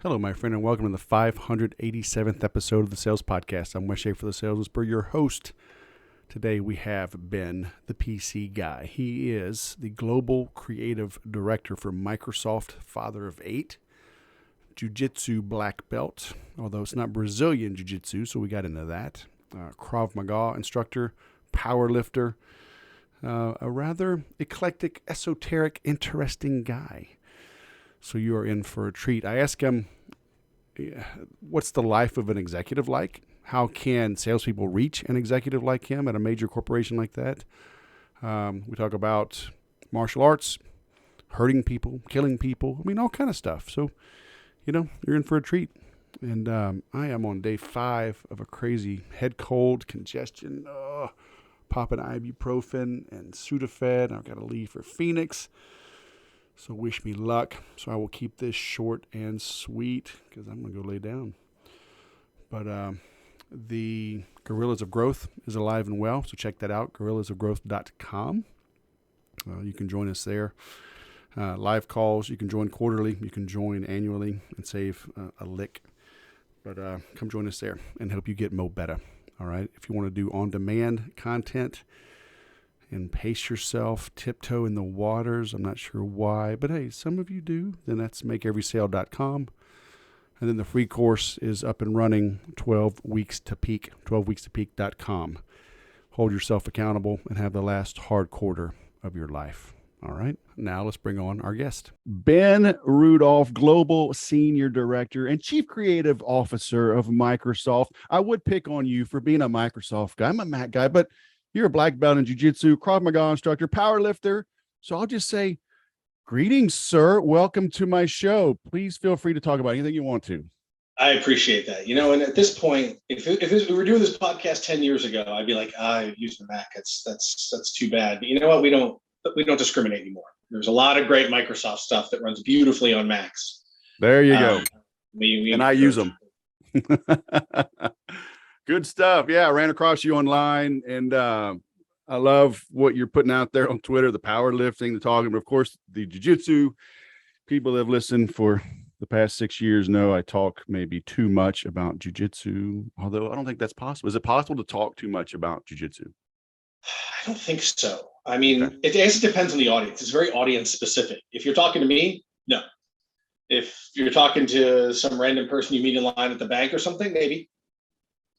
Hello, my friend, and welcome to the 587th episode of the Sales Podcast. I'm Wes Schaefer, the Sales Whisperer, your host. Today we have Ben, the PC guy. He is the Global Creative Director for Microsoft, father of 8, Jiu-Jitsu black belt, although it's not Brazilian Jiu-Jitsu, so we got into that. Krav Maga instructor, power lifter, a rather eclectic, esoteric, interesting guy. So you are in for a treat. I asked him, what's the life of an executive like? How can salespeople reach an executive like him at a major corporation like that? We talk about martial arts, hurting people, killing people. I mean, all kind of stuff. So, you're in for a treat. And I am on day 5 of a crazy head cold, congestion, popping ibuprofen and Sudafed. I've got to leave for Phoenix. So wish me luck. So I will keep this short and sweet because I'm going to go lay down. But the Gorillas of Growth is alive and well. So check that out, gorillasofgrowth.com. You can join us there. Live calls. You can join quarterly. You can join annually and save a lick. But come join us there and help you get mo better. All right. If you want to do on-demand content and pace yourself, tiptoe in the waters. I'm not sure why, but hey, some of you do. Then that's makeeverysale.com. And then the free course is up and running, 12 weeks to peak, 12weekstopeak.com. Hold yourself accountable and have the last hard quarter of your life. All right, now let's bring on our guest. Ben Rudolph, Global Senior Director and Chief Creative Officer of Microsoft. I would pick on you for being a Microsoft guy. I'm a Mac guy, but you're a black belt in jiu-jitsu, Krav Maga instructor, power lifter. So I'll just say, greetings, sir. Welcome to my show. Please feel free to talk about anything you want to. I appreciate that. And at this point, if we were doing this podcast 10 years ago, I'd be like, I use the Mac. That's too bad. But you know what? We don't discriminate anymore. There's a lot of great Microsoft stuff that runs beautifully on Macs. There you go. And I use them. Good stuff. Yeah, I ran across you online, and I love what you're putting out there on Twitter, the powerlifting, the talking, but of course, the jiu-jitsu. People that have listened for the past 6 years know I talk maybe too much about jiu-jitsu, although I don't think that's possible. Is it possible to talk too much about jiu-jitsu? I don't think so. I mean, It depends on the audience. It's very audience specific. If you're talking to me, no. If you're talking to some random person you meet in line at the bank or something, maybe.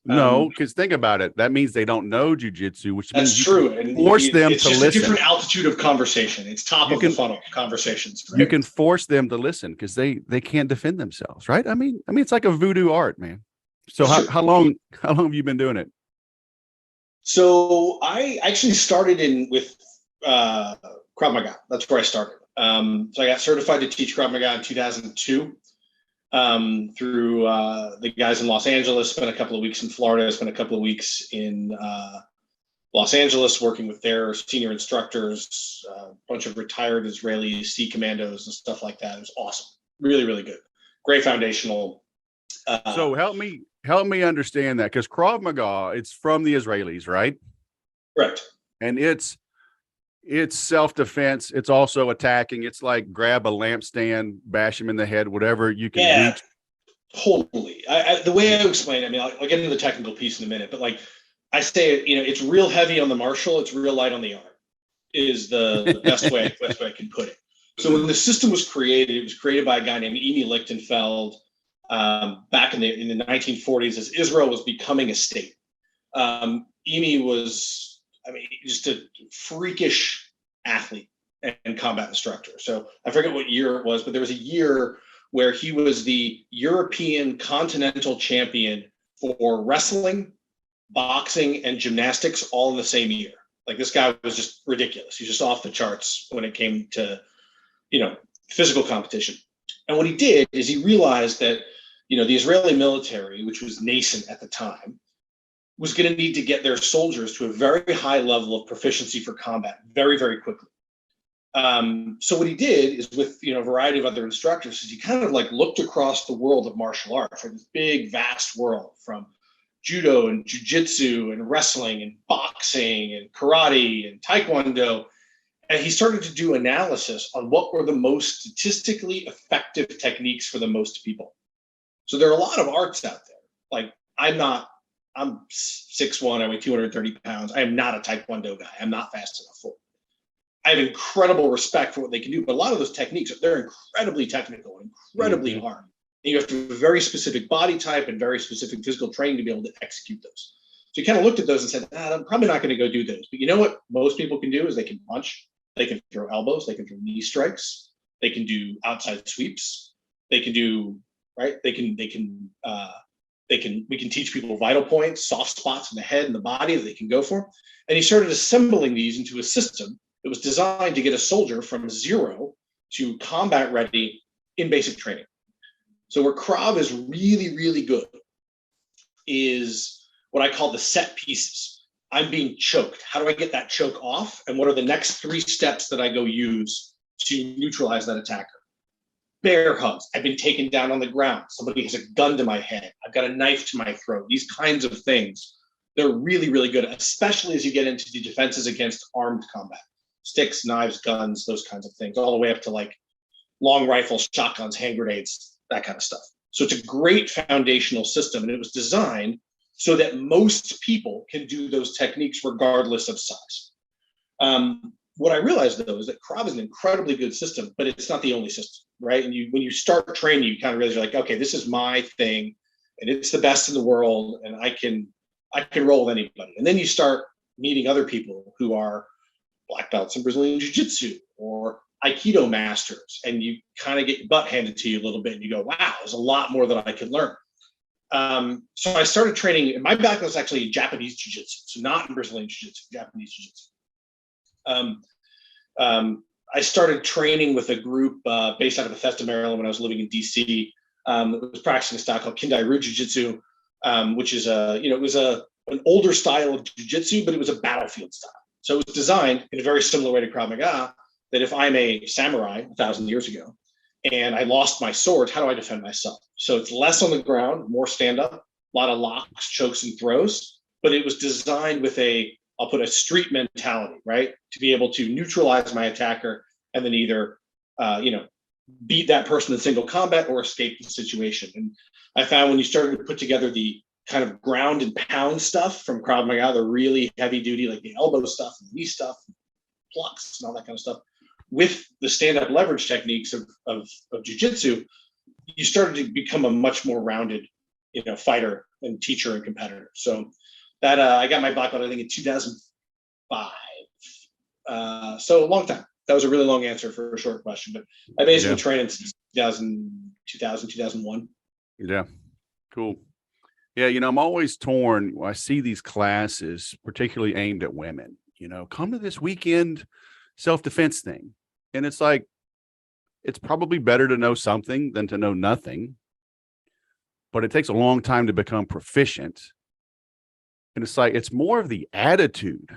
No, because think about it. That means they don't know jiu-jitsu, which means that's true. And force them to listen. It's just a different altitude of conversation. It's top of the funnel conversations. Right? You can force them to listen because they can't defend themselves, right? I mean, it's like a voodoo art, man. So how long have you been doing it? So I actually started with Krav Maga. That's where I started. So I got certified to teach Krav Maga in 2002. Through the guys in Los Angeles, spent a couple of weeks in Florida, spent a couple of weeks in Los Angeles working with their senior instructors, a bunch of retired Israeli sea commandos and stuff like that. It was awesome. Really, really good. Great foundational. So help me understand that, because Krav Maga, it's from the Israelis, right? Correct. And it's self-defense. It's also attacking. It's like grab a lampstand, bash him in the head, whatever you can reach. Totally. The way I explain it, I mean, I'll get into the technical piece in a minute, but like I say, it's real heavy on the martial. It's real light on the art is the best way I can put it. So when the system was created, it was created by a guy named Emi Lichtenfeld back in the 1940s as Israel was becoming a state. Emi was, just a freakish athlete and combat instructor. So I forget what year it was, but there was a year where he was the European continental champion for wrestling, boxing, and gymnastics all in the same year. Like, this guy was just ridiculous. He's just off the charts when it came to, physical competition. And what he did is he realized that, the Israeli military, which was nascent at the time, was going to need to get their soldiers to a very high level of proficiency for combat very, very quickly. So what he did is, with a variety of other instructors, is he kind of like looked across the world of martial arts, right? This big, vast world from judo and jujitsu and wrestling and boxing and karate and taekwondo. And he started to do analysis on what were the most statistically effective techniques for the most people. So there are a lot of arts out there. Like I'm 6'1", I weigh 230 pounds. I am not a Taekwondo guy. I'm not fast enough for it. I have incredible respect for what they can do, but a lot of those techniques, they're incredibly technical and incredibly hard. And you have to have a very specific body type and very specific physical training to be able to execute those. So you kind of looked at those and said, I'm probably not going to go do those. But you know what most people can do is they can punch, they can throw elbows, they can throw knee strikes, they can do outside sweeps, they can do, right? We can teach people vital points, soft spots in the head and the body that they can go for. And he started assembling these into a system that was designed to get a soldier from zero to combat ready in basic training. So where Krav is really, really good is what I call the set pieces. I'm being choked. How do I get that choke off? And what are the next 3 steps that I go use to neutralize that attacker? Bear hugs. I've been taken down on the ground. Somebody has a gun to my head. I've got a knife to my throat. These kinds of things, they're really, really good, especially as you get into the defenses against armed combat. Sticks, knives, guns, those kinds of things, all the way up to like long rifles, shotguns, hand grenades, that kind of stuff. So it's a great foundational system, and it was designed so that most people can do those techniques regardless of size. What I realized, though, is that Krav is an incredibly good system, but it's not the only system, right? And when you start training, you kind of realize you're like, okay, this is my thing, and it's the best in the world, and I can roll with anybody. And then you start meeting other people who are black belts in Brazilian Jiu-Jitsu or Aikido masters, and you kind of get your butt handed to you a little bit, and you go, wow, there's a lot more that I could learn. So I started training, and my background was actually in Japanese Jiu-Jitsu, so not in Brazilian Jiu-Jitsu, Japanese Jiu-Jitsu. I started training with a group based out of Bethesda, Maryland, when I was living in DC. It was practicing a style called Kindai-ryu Jiu-Jitsu, which is it was an older style of Jiu-Jitsu, but it was a battlefield style. So it was designed in a very similar way to Krav Maga, that if I'm a samurai 1,000 years ago and I lost my sword, how do I defend myself? So it's less on the ground, more stand up, a lot of locks, chokes, and throws, but it was designed with I'll put a street mentality, right? To be able to neutralize my attacker and then either, beat that person in single combat or escape the situation. And I found when you started to put together the kind of ground and pound stuff from Krav Maga, the really heavy duty, like the elbow stuff and the knee stuff, plucks and all that kind of stuff, with the stand-up leverage techniques of jiu-jitsu, you started to become a much more rounded, fighter and teacher and competitor. So that I got my black belt, I think, in 2005. So a long time. That was a really long answer for a short question, but I basically trained since 2001. Yeah, cool. Yeah, I'm always torn. I see these classes, particularly aimed at women, come to this weekend self-defense thing. And it's like, it's probably better to know something than to know nothing, but it takes a long time to become proficient. And it's like, it's more of the attitude,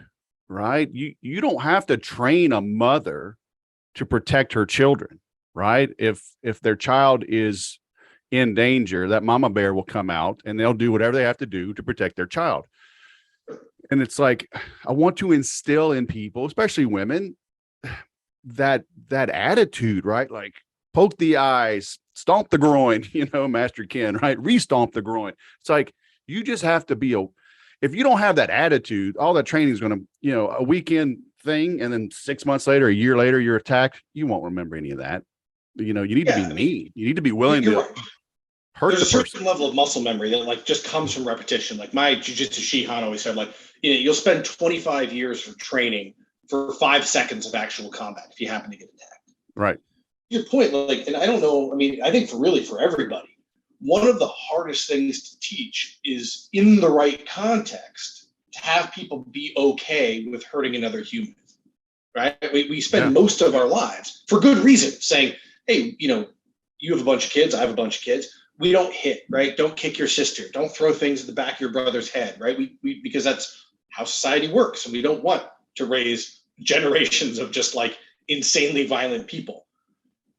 right? You don't have to train a mother to protect her children, right? If their child is in danger, that mama bear will come out and they'll do whatever they have to do to protect their child. And it's like, I want to instill in people, especially women, that attitude, right? Like poke the eyes, stomp the groin, Master Ken, right? Restomp the groin. It's like, you just have to be if you don't have that attitude, all that training is going to, a weekend thing. And then 6 months later, a year later, you're attacked. You won't remember any of that. You need to be mean. You need to be willing to hurt the person. There's a certain level of muscle memory that just comes from repetition. Like my jiu-jitsu Shihan always said, you'll spend 25 years for training for 5 seconds of actual combat if you happen to get attacked. Right. Your point, and I don't know, I think for everybody, one of the hardest things to teach is in the right context to have people be okay with hurting another human, right? We spend most of our lives, for good reason, saying, hey, you have a bunch of kids, I have a bunch of kids. We don't hit, right? Don't kick your sister. Don't throw things at the back of your brother's head, right? We because that's how society works, and we don't want to raise generations of just insanely violent people.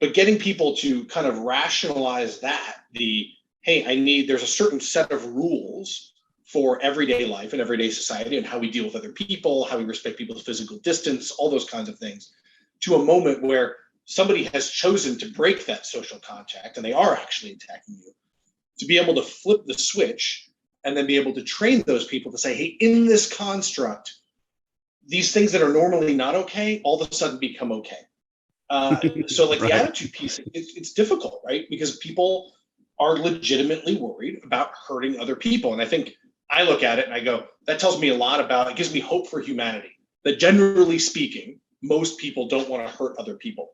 But getting people to kind of rationalize that, there's a certain set of rules for everyday life and everyday society and how we deal with other people, how we respect people's physical distance, all those kinds of things, to a moment where somebody has chosen to break that social contact and they are actually attacking you. to be able to flip the switch and then be able to train those people to say, hey, in this construct, these things that are normally not okay, all of a sudden become okay. So like the attitude piece, it's difficult, right? Because people are legitimately worried about hurting other people. And I think I look at it and I go, that tells me a lot about, it gives me hope for humanity, that generally speaking, most people don't want to hurt other people.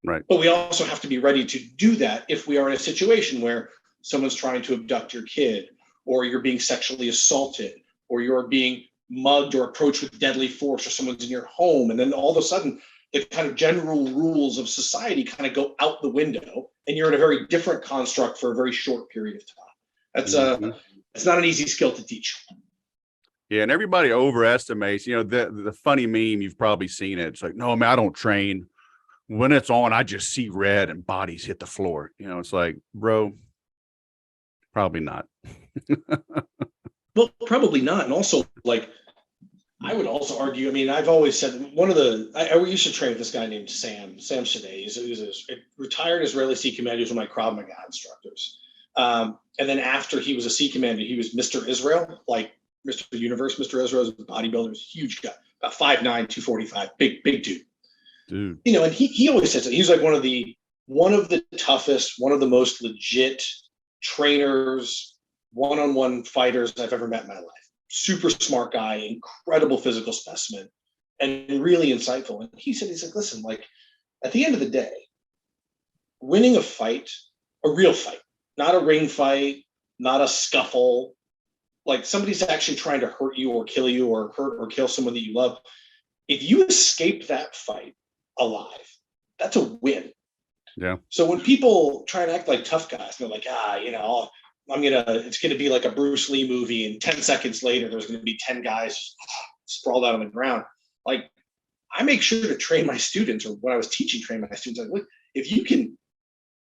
Right. But we also have to be ready to do that if we are in a situation where someone's trying to abduct your kid, or you're being sexually assaulted, or you're being mugged or approached with deadly force, or someone's in your home. And then all of a sudden, the kind of general rules of society kind of go out the window, and you're in a very different construct for a very short period of time. That's it's not an easy skill to teach. Yeah, and everybody overestimates, the funny meme, you've probably seen it. It's like, no, man, I don't train. When it's on, I just see red and bodies hit the floor. It's like, bro, probably not. Well, probably not. And also, like, I would also argue, I mean, I've always said I used to train with this guy named Sam Shadeh. He's a retired Israeli Sea commander. He was one of my Krav Maga instructors. And then after he was a Sea commander, he was Mr. Israel, like Mr. Universe. Mr. Israel is a bodybuilder, huge guy, about 5'9", 245, big dude. Dude. And he always says that he's like one of the toughest, one of the most legit trainers, one-on-one fighters I've ever met in my life. Super smart guy, incredible physical specimen, and really insightful. And he's like, listen, like at the end of the day, winning a fight, a real fight, not a ring fight, not a scuffle, like somebody's actually trying to hurt you or kill you or hurt or kill someone that you love. If you escape that fight alive, that's a win. Yeah. So when people try and act like tough guys, they're like, it's gonna be like a Bruce Lee movie, and 10 seconds later there's gonna be 10 guys sprawled out on the ground. Like, I make sure to train my students, or when I was teaching, train my students, like, look, if you can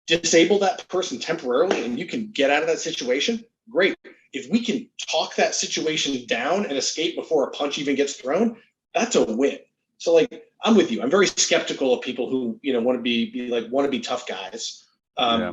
disable that person temporarily and you can get out of that situation, great. If we can talk that situation down and escape before a punch even gets thrown, that's a win. So like, I'm with you. I'm very skeptical of people who, want to be tough guys.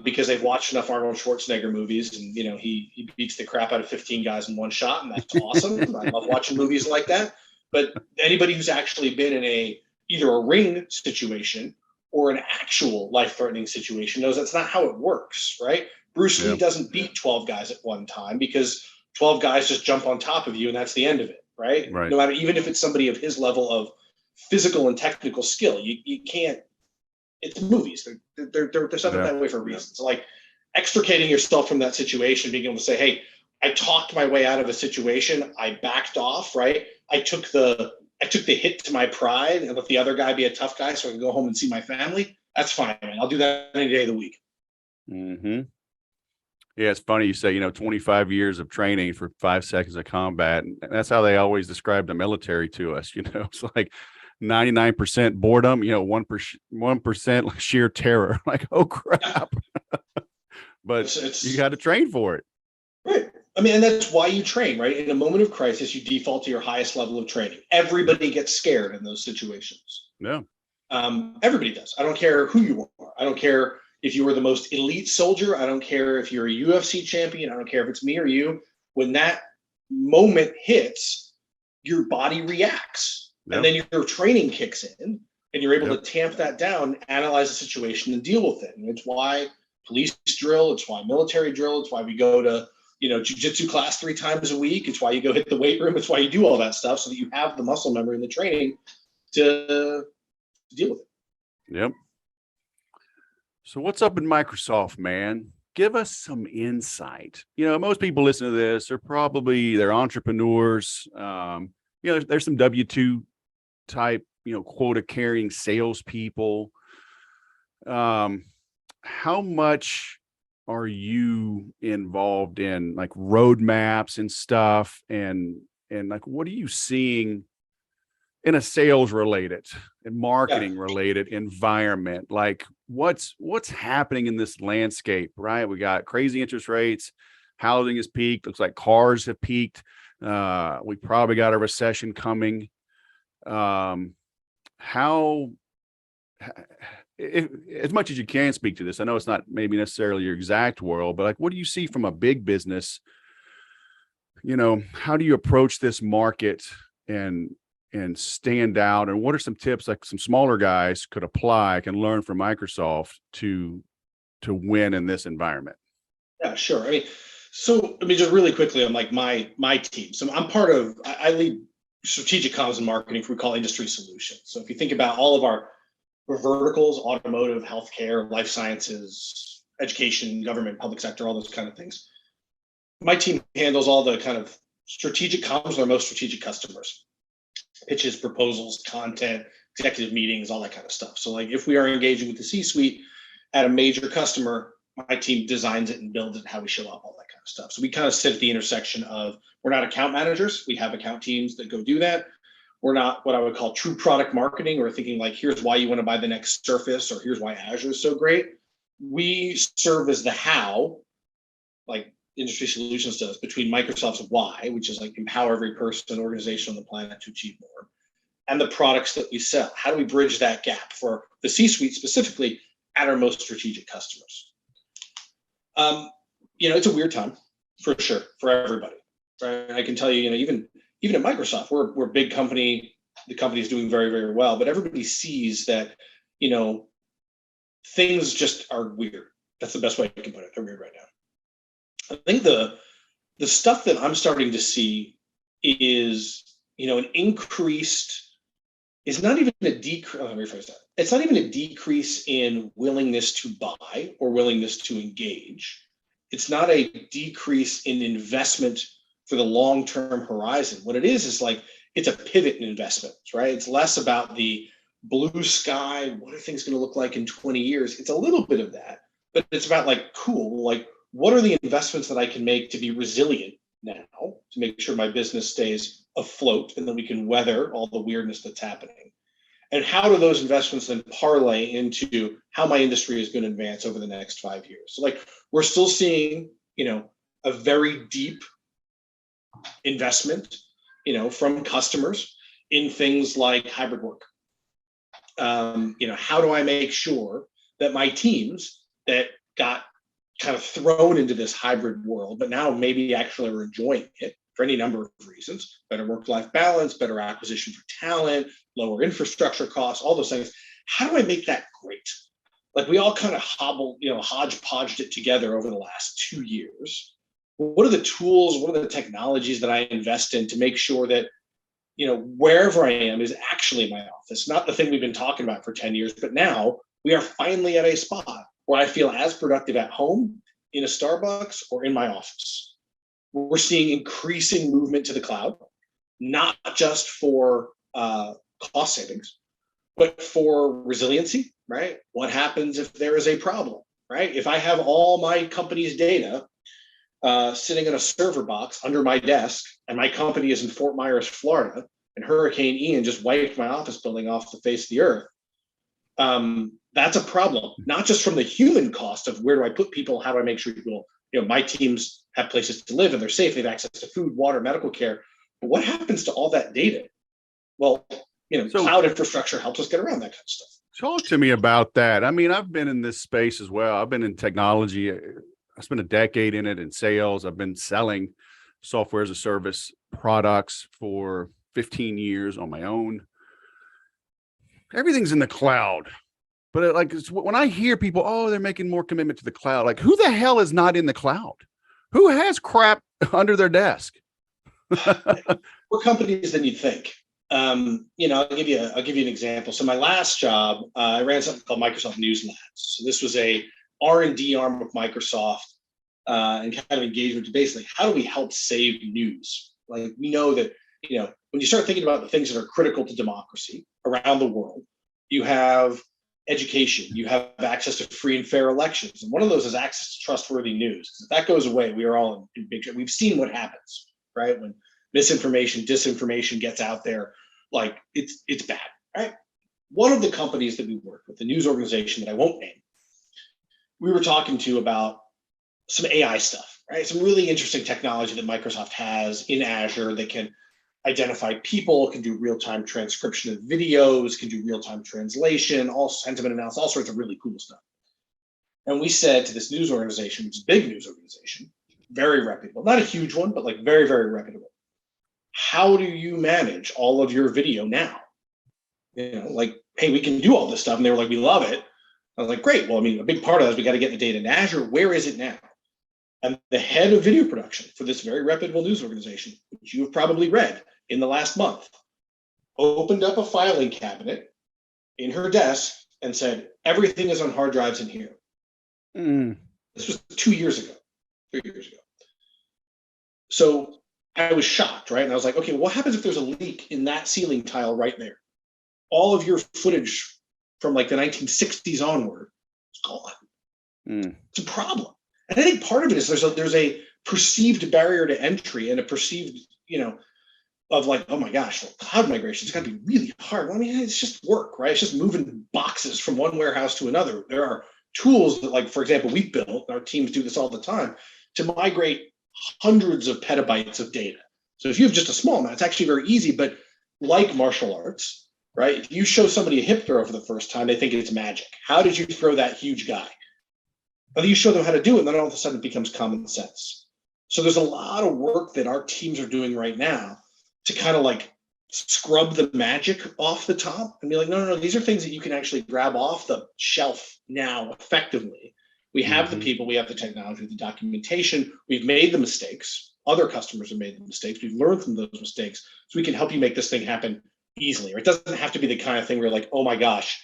Because they've watched enough Arnold Schwarzenegger movies, and he beats the crap out of 15 guys in one shot, and that's awesome. I love watching movies like that. But anybody who's actually been in either a ring situation or an actual life-threatening situation knows that's not how it works, right? Bruce Lee doesn't beat 12 guys at one time, because 12 guys just jump on top of you, and that's the end of it, right? No matter, even if it's somebody of his level of physical and technical skill, you can't. It's movies. They're set up that way for a reason. So like, extricating yourself from that situation, being able to say, hey, I talked my way out of a situation. I backed off, right? I took the hit to my pride and let the other guy be a tough guy so I can go home and see my family. That's fine, man. I'll do that any day of the week. Mm-hmm. Yeah, it's funny you say, 25 years of training for 5 seconds of combat. And that's how they always describe the military to us. It's like 99% boredom, 1% sheer terror. Like, oh crap. But you got to train for it. Right. I mean, and that's why you train, right? In a moment of crisis, you default to your highest level of training. Everybody gets scared in those situations. Yeah. Everybody does. I don't care who you are. I don't care if you were the most elite soldier. I don't care if you're a UFC champion. I don't care if it's me or you. When that moment hits, your body reacts. Yep. And then your training kicks in, and you're able to tamp that down, analyze the situation, and deal with it. And it's why police drill. It's why military drill. It's why we go to, jiu-jitsu class 3 times a week. It's why you go hit the weight room. It's why you do all that stuff, so that you have the muscle memory and the training to deal with it. Yep. So what's up in Microsoft, man? Give us some insight. Most people listen to this, they're entrepreneurs. There's some W-2 type, quota carrying salespeople. How much are you involved in like roadmaps and stuff? And like, what are you seeing in a sales related and marketing related environment? Like what's happening in this landscape, right? We got crazy interest rates. Housing has peaked. Looks like cars have peaked. We probably got a recession coming. How as much as you can speak to this, I know it's not maybe necessarily your exact world, but like, what do you see from a big business? How do you approach this market and stand out? And what are some tips like some smaller guys could apply, can learn from Microsoft to win in this environment? Yeah, sure. Just really quickly on like my team. So I lead strategic comms and marketing for what we call industry solutions. So if you think about all of our verticals, automotive, healthcare, life sciences, education, government, public sector, all those kind of things, my team handles all the kind of strategic comms with our most strategic customers, pitches, proposals, content, executive meetings, all that kind of stuff. So like if we are engaging with the C-suite at a major customer, my team designs it and builds it, how we show up, all that kind of stuff. So we kind of sit at the intersection of, we're not account managers. We have account teams that go do that. We're not what I would call true product marketing, or thinking like, here's why you want to buy the next Surface, or here's why Azure is so great. We serve as the how, like Industry Solutions does, between Microsoft's why, which is like empower every person, organization on the planet to achieve more, and the products that we sell. How do we bridge that gap for the C-suite specifically at our most strategic customers? It's a weird time for sure for everybody. Right? I can tell you, even at Microsoft, we're a big company. The company is doing very, very well, but everybody sees that, things just are weird. That's the best way I can put it. They're weird right now. I think the stuff that I'm starting to see is, an increased, it's not even a decrease. Let me rephrase that. It's not even a decrease in willingness to buy or willingness to engage. It's not a decrease in investment for the long-term horizon. What it is like, it's a pivot in investments, right? It's less about the blue sky. What are things going to look like in 20 years? It's a little bit of that, but it's about like, cool, like what are the investments that I can make to be resilient now to make sure my business stays afloat and then we can weather all the weirdness that's happening? And how do those investments then parlay into how my industry is going to advance over the next 5 years? So like we're still seeing, a very deep investment, from customers in things like hybrid work. How do I make sure that my teams that got kind of thrown into this hybrid world, but now maybe actually are enjoying it for any number of reasons, better work-life balance, better acquisition for talent, lower infrastructure costs, all those things. How do I make that great? Like we all kind of hodgepodged it together over the last 2 years. What are the tools, what are the technologies that I invest in to make sure that, wherever I am is actually my office, not the thing we've been talking about for 10 years, but now we are finally at a spot where I feel as productive at home, in a Starbucks, or in my office. We're seeing increasing movement to the cloud, not just for cost savings, but for resiliency, right? What happens if there is a problem, right? If I have all my company's data sitting in a server box under my desk, and my company is in Fort Myers, Florida, and Hurricane Ian just wiped my office building off the face of the earth, that's a problem, not just from the human cost of where do I put people, how do I make sure people, my teams have places to live and they're safe, they have access to food, water, medical care, but what happens to all that data? Well, cloud infrastructure helps us get around that kind of stuff. Talk to me about that. I've been in this space as well. I've been in technology. I spent a decade in it in sales. I've been selling software as a service products for 15 years on my own. Everything's in the cloud. But when I hear people, they're making more commitment to the cloud, like who the hell is not in the cloud? Who has crap under their desk? More companies than you'd think. I'll give you an example. So my last job, I ran something called Microsoft News Labs. So this was a R&D arm of Microsoft and kind of engagement to basically how do we help save news? Like we know that, when you start thinking about the things that are critical to democracy around the world, you have education, you have access to free and fair elections. And one of those is access to trustworthy news. Because if that goes away, we are all in big trouble. We've seen what happens, right? When misinformation, disinformation gets out there, like it's bad, right? One of the companies that we work with, the news organization that I won't name, we were talking to about some AI stuff, right? Some really interesting technology that Microsoft has in Azure that can identify people, can do real-time transcription of videos, can do real-time translation, all sentiment analysis, all sorts of really cool stuff. And we said to this news organization, it's a big news organization, very reputable, not a huge one, but like very, very reputable. How do you manage all of your video now? Like, hey, we can do all this stuff. And they were like, we love it. I was like, great. Well, I mean, a big part of that is we got to get the data in Azure. Where is it now? And the head of video production for this very reputable news organization, which you have probably read in the last month, opened up a filing cabinet in her desk and said, everything is on hard drives in here. This was 2 years ago, 3 years ago. So I was shocked, right? And I was like, okay, what happens if there's a leak in that ceiling tile right there? All of your footage from like the 1960s onward is gone. It's a problem. And I think part of it is there's a perceived barrier to entry and a perceived, of like, oh my gosh, well, cloud migration, it's got to be really hard. Well, I mean, it's just work, right? It's just moving boxes from one warehouse to another. There are tools that, like, for example, we've built, our teams do this all the time, to migrate hundreds of petabytes of data. So if you have just a small amount, it's actually very easy, but like martial arts, right? If you show somebody a hip throw for the first time, they think it's magic. How did you throw that huge guy? Well, you show them how to do it, and then all of a sudden it becomes common sense. So there's a lot of work that our teams are doing right now to kind of like scrub the magic off the top and be like, no, these are things that you can actually grab off the shelf now effectively. We have the people, we have the technology, the documentation, we've made the mistakes. Other customers have made the mistakes. We've learned from those mistakes, so we can help you make this thing happen easily. Or it doesn't have to be the kind of thing where you're like, oh my gosh,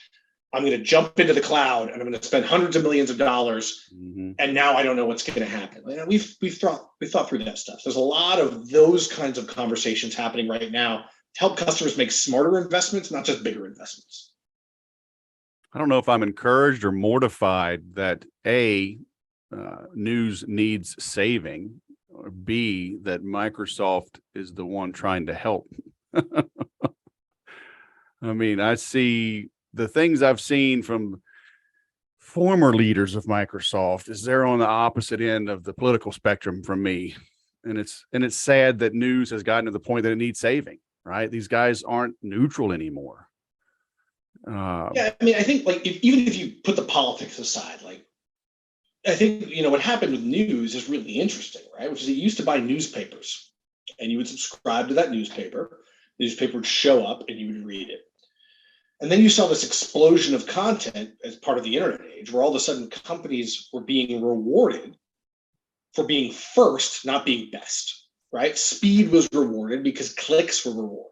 I'm going to jump into the cloud and I'm going to spend hundreds of millions of dollars, and now I don't know what's going to happen. We've thought through that stuff. There's a lot of those kinds of conversations happening right now to help customers make smarter investments, not just bigger investments. I don't know if I'm encouraged or mortified that A, news needs saving, or B, that Microsoft is the one trying to help. I mean, I see the things I've seen from former leaders of Microsoft is they're on the opposite end of the political spectrum from me. And it's sad that news has gotten to the point that it needs saving, right? These guys aren't neutral anymore. Yeah, I mean, I think like even if you put the politics aside, like I think what happened with news is really interesting, right? Which is it used to buy newspapers, and you would subscribe to that newspaper. The newspaper would show up, and you would read it. And then you saw this explosion of content as part of the internet age, where all of a sudden companies were being rewarded for being first, not being best, right? Speed was rewarded because clicks were rewarded.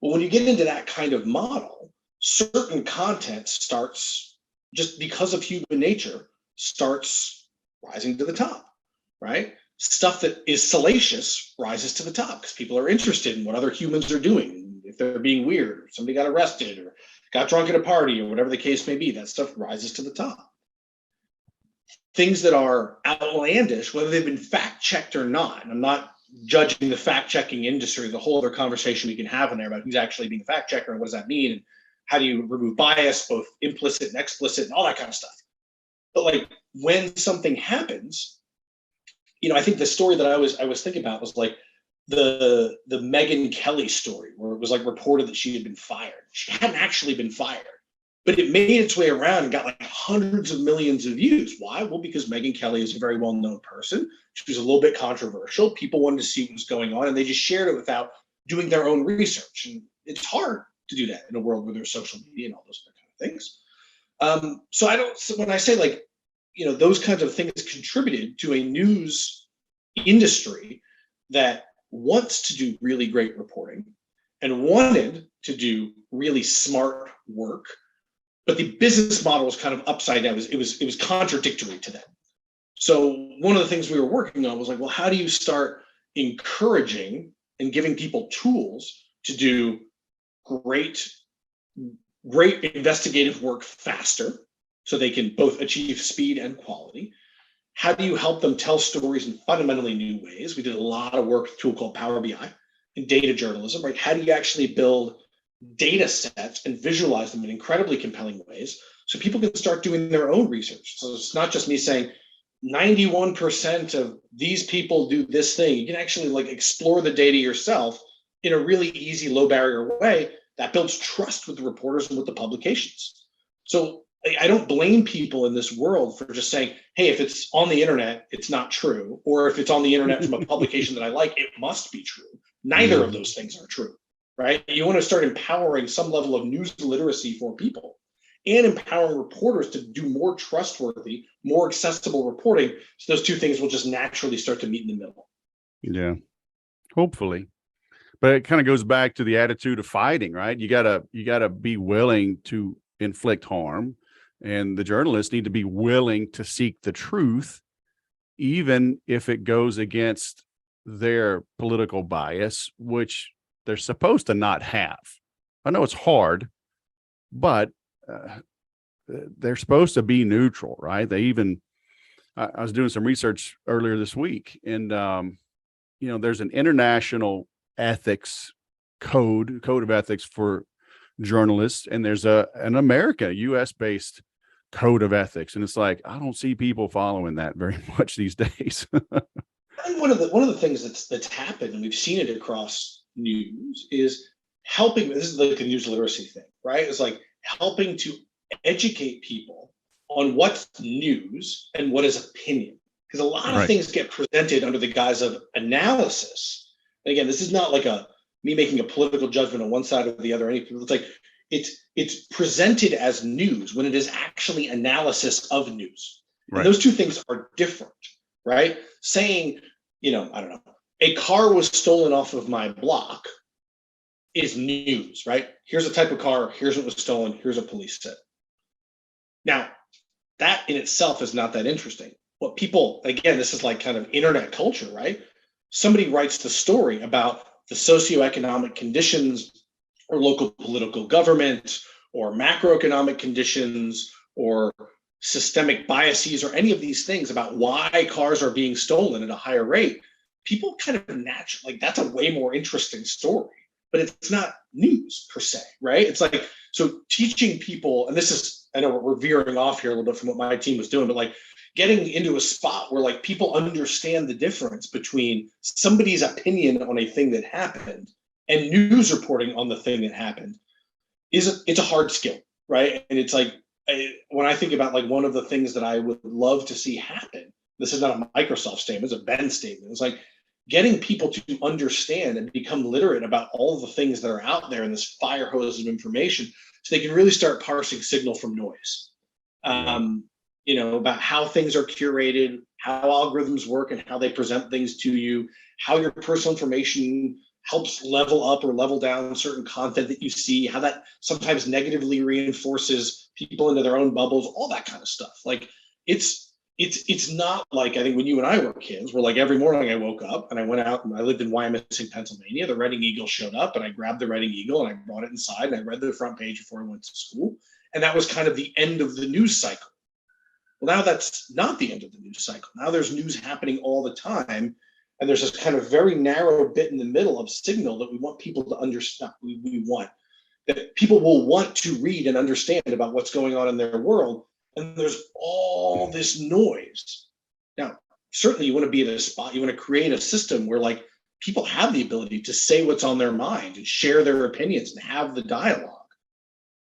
Well, when you get into that kind of model, certain content starts, just because of human nature, starts rising to the top, right? Stuff that is salacious rises to the top because people are interested in what other humans are doing. If they're being weird, or somebody got arrested, or got drunk at a party, or whatever the case may be, that stuff rises to the top. Things that are outlandish, whether they've been fact-checked or not, and I'm not judging the fact-checking industry, there's a whole other conversation we can have in there about who's actually being a fact-checker and what does that mean, and how do you remove bias, both implicit and explicit, and all that kind of stuff. But like when something happens, I think the story that I was thinking about was like the Megyn Kelly story, where it was like reported that she had been fired. She hadn't actually been fired, but it made its way around and got like hundreds of millions of views. Why? Well, because Megyn Kelly is a very well-known person. She was a little bit controversial. People wanted to see what was going on, and they just shared it without doing their own research. And it's hard to do that in a world where there's social media and all those kind of things. So when I say like, those kinds of things contributed to a news industry that wants to do really great reporting and wanted to do really smart work, but the business model was kind of upside down. It was contradictory to them. So one of the things we were working on was like, well, how do you start encouraging and giving people tools to do great investigative work faster, so they can both achieve speed and quality? How do you help them tell stories in fundamentally new ways? We did a lot of work with a tool called Power BI and data journalism, right? How do you actually build data sets and visualize them in incredibly compelling ways so people can start doing their own research? So it's not just me saying 91% of these people do this thing. You can actually like explore the data yourself in a really easy, low barrier way, that builds trust with the reporters and with the publications. So I don't blame people in this world for just saying, hey, if it's on the internet, it's not true. Or if it's on the internet from a publication that I like, it must be true. Neither of those things are true, right? You want to start empowering some level of news literacy for people and empowering reporters to do more trustworthy, more accessible reporting. So those two things will just naturally start to meet in the middle. Yeah, hopefully. But it kind of goes back to the attitude of fighting, right? You gotta be willing to inflict harm, and the journalists need to be willing to seek the truth, even if it goes against their political bias, which they're supposed to not have. I know it's hard, but they're supposed to be neutral, right? I was doing some research earlier this week, and there's an international ethics code of ethics for journalists, and there's an America, US based code of ethics, and it's like I don't see people following that very much these days. And one of the things that's happened, and we've seen it across news, is helping. This is like the news literacy thing, right? It's like helping to educate people on what's news and what is opinion, because a lot of things get presented under the guise of analysis. And again, this is not like me making a political judgment on one side or the other. It's like it's presented as news when it is actually analysis of news. Right. And those two things are different, right? Saying, I don't know, a car was stolen off of my block is news, right? Here's a type of car. Here's what was stolen. Here's what police said. Now, that in itself is not that interesting. What people, again, this is like kind of internet culture, right? Somebody writes the story about the socioeconomic conditions or local political government or macroeconomic conditions or systemic biases or any of these things about why cars are being stolen at a higher rate. People kind of naturally, like, that's a way more interesting story, but it's not news per se, right? It's like, so teaching people, and this is, I know we're veering off here a little bit from what my team was doing, but like getting into a spot where like people understand the difference between somebody's opinion on a thing that happened and news reporting on the thing that happened it's a hard skill, right? And it's like, when I think about like one of the things that I would love to see happen, this is not a Microsoft statement, it's a Ben statement. It's like getting people to understand and become literate about all of the things that are out there in this fire hose of information, so they can really start parsing signal from noise. About how things are curated, how algorithms work and how they present things to you, how your personal information helps level up or level down certain content that you see, how that sometimes negatively reinforces people into their own bubbles, all that kind of stuff. Like it's not like, I think when you and I were kids, where like every morning I woke up and I went out, and I lived in Wyomissing, Pennsylvania. The Reading Eagle showed up and I grabbed the Reading Eagle and I brought it inside and I read the front page before I went to school. And that was kind of the end of the news cycle. Well, now that's not the end of the news cycle. Now there's news happening all the time. And there's this kind of very narrow bit in the middle of signal that we want people to understand. We want that people will want to read and understand about what's going on in their world. And there's all this noise. Now, certainly you want to be at a spot, you want to create a system where like people have the ability to say what's on their mind and share their opinions and have the dialogue.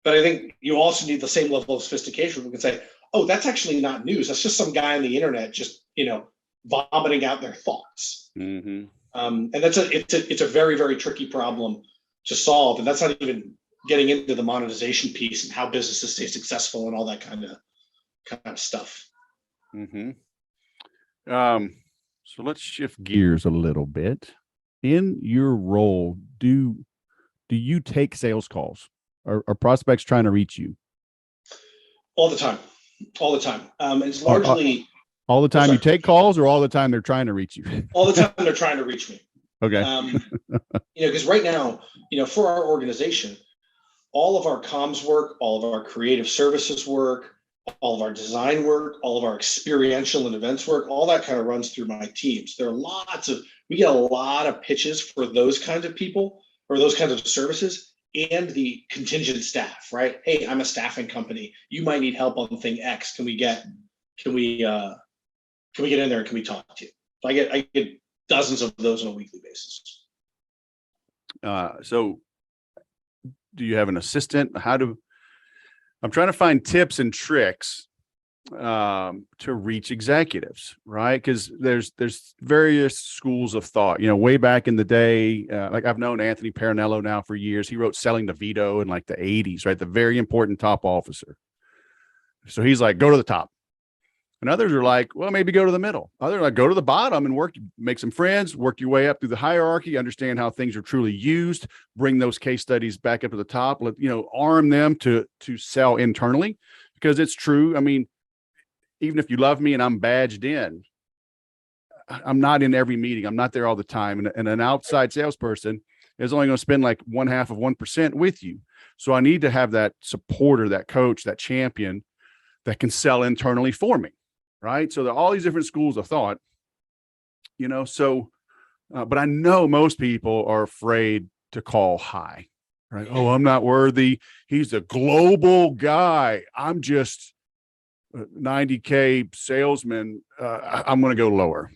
But I think you also need the same level of sophistication. We can say, oh, that's actually not news. That's just some guy on the internet just, vomiting out their thoughts. Mm-hmm. And it's a very, very tricky problem to solve. And that's not even getting into the monetization piece and how businesses stay successful and all that kind of stuff. Mm-hmm. So let's shift gears a little bit. In your role, do you take sales calls? Are prospects trying to reach you? All the time. It's largely all the time you take calls, or all the time they're trying to reach you? All the time they're trying to reach me. Okay. Because right now, for our organization, all of our comms work, all of our creative services work, all of our design work, all of our experiential and events work, all that kind of runs through my teams. We get a lot of pitches for those kinds of people or those kinds of services, and the contingent staff, right? Hey, I'm a staffing company. You might need help on thing X. Can we get in there and can we talk to you? So I get dozens of those on a weekly basis. So do you have an assistant? I'm trying to find tips and tricks to reach executives, right? Because there's various schools of thought. Way back in the day, like I've known Anthony Parinello now for years. He wrote Selling to Vito in like the 80s, right? The very important top officer. So he's like, go to the top. And others are like, well, maybe go to the middle. Others are like, go to the bottom and make some friends, work your way up through the hierarchy, understand how things are truly used, bring those case studies back up to the top, arm them to sell internally, because it's true. I mean, even if you love me and I'm badged in, I'm not in every meeting. I'm not there all the time. And an outside salesperson is only going to spend like 0.5% with you. So I need to have that supporter, that coach, that champion that can sell internally for me. Right. So there are all these different schools of thought, but I know most people are afraid to call high, right? Oh, I'm not worthy. He's a global guy. I'm just a 90K salesman. I'm going to go lower.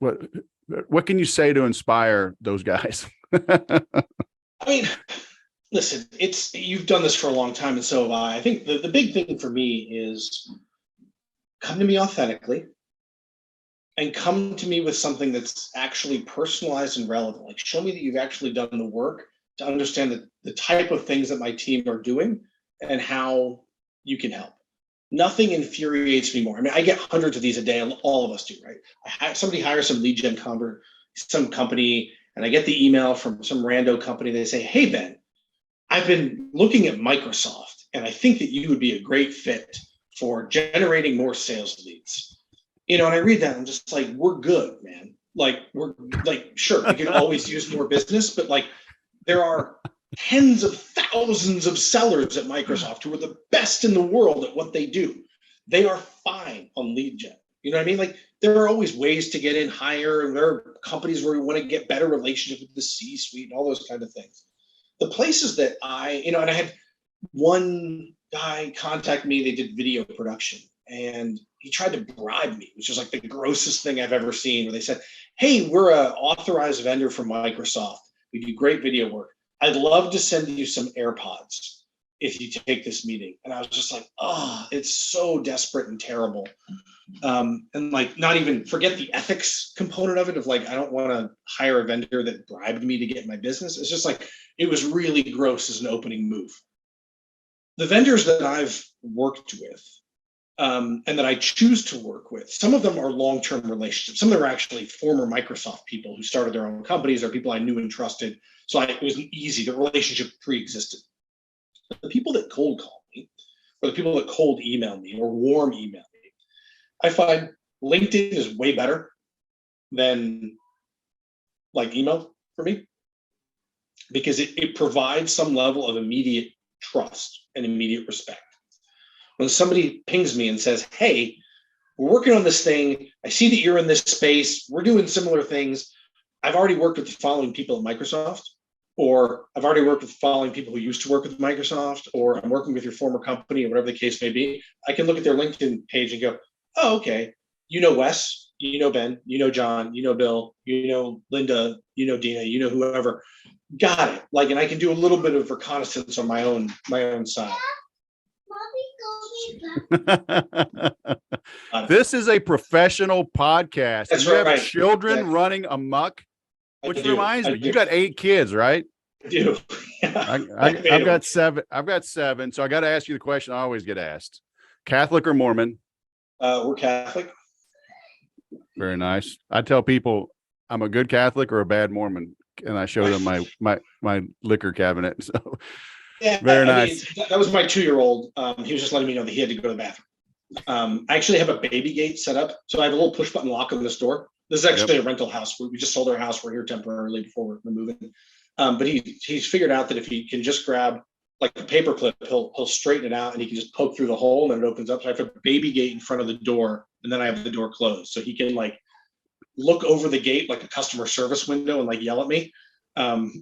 What can you say to inspire those guys? I mean, listen, you've done this for a long time, and so have I. I think the big thing for me is come to me authentically and come to me with something that's actually personalized and relevant. Like, show me that you've actually done the work to understand the type of things that my team are doing and how you can help. Nothing infuriates me more. I mean, I get hundreds of these a day, all of us do, right? Somebody hires some lead gen some company, and I get the email from some rando company. They say, hey, Ben, I've been looking at Microsoft, and I think that you would be a great fit for generating more sales leads. And I read that and I'm just like, we're good, man. Like, we're like, sure, we can always use more business, but like there are tens of thousands of sellers at Microsoft who are the best in the world at what they do. They are fine on lead gen. You know what I mean? Like, there are always ways to get in higher, and there are companies where we want to get better relationships with the C-suite and all those kind of things. The places that and I had one guy contact me. They did video production, and he tried to bribe me, which was like the grossest thing I've ever seen, where they said, hey, we're an authorized vendor for Microsoft. We do great video work. I'd love to send you some AirPods if you take this meeting. And I was just like, oh, it's so desperate and terrible. And like, not even forget the ethics component of it, of like, I don't want to hire a vendor that bribed me to get my business. It's just like, it was really gross as an opening move. The vendors that I've worked with and that I choose to work with, some of them are long-term relationships. Some of them are actually former Microsoft people who started their own companies, or people I knew and trusted. So it was easy. The relationship pre-existed. The people that cold call me, or the people that cold email me or warm email me, I find LinkedIn is way better than like email for me, because it provides some level of immediate trust and immediate respect. When somebody pings me and says, hey, we're working on this thing. I see that you're in this space. We're doing similar things. I've already worked with the following people at Microsoft, or I've already worked with the following people who used to work with Microsoft, or I'm working with your former company, or whatever the case may be. I can look at their LinkedIn page and go, oh, okay. You know Wes, you know Ben, you know John, you know Bill, you know Linda, you know Dina, you know whoever. Got it. Like, and I can do a little bit of reconnaissance on my own side. This is a professional podcast. That's you right. Have children running amok, which reminds me, you got 8 kids, right? I do. I've got 7. I've got 7. So I got to ask you the question I always get asked: Catholic or Mormon? We're Catholic. Very nice. I tell people I'm a good Catholic or a bad Mormon, and I show them my liquor cabinet. So yeah, very nice. That was my 2-year-old. He was just letting me know that he had to go to the bathroom. I actually have a baby gate set up, so I have a little push button lock on this door. This is actually a rental house. We just sold our house. We're here temporarily before we're moving. But he's figured out that if he can just grab like a paper clip, he'll straighten it out, and he can just poke through the hole, and it opens up. So I have a baby gate in front of the door, and then I have the door closed, so he can like look over the gate like a customer service window and like yell at me,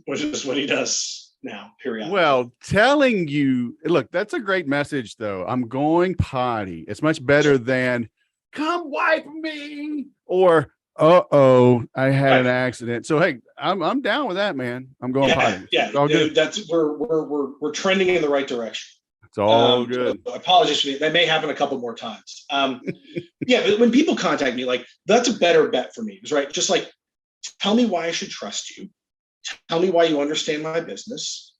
which is what he does now, periodically. Well, telling you, look, that's a great message, though. I'm going potty. It's much better than come wipe me, or I had an accident. So, hey, I'm down with that, man. I'm going potty. Yeah. It's all good. That's we're trending in the right direction. It's all good. So I apologize for that. That may happen a couple more times. Yeah, but when people contact me, like that's a better bet for me. It's right. Just like, tell me why I should trust you. Tell me why you understand my business.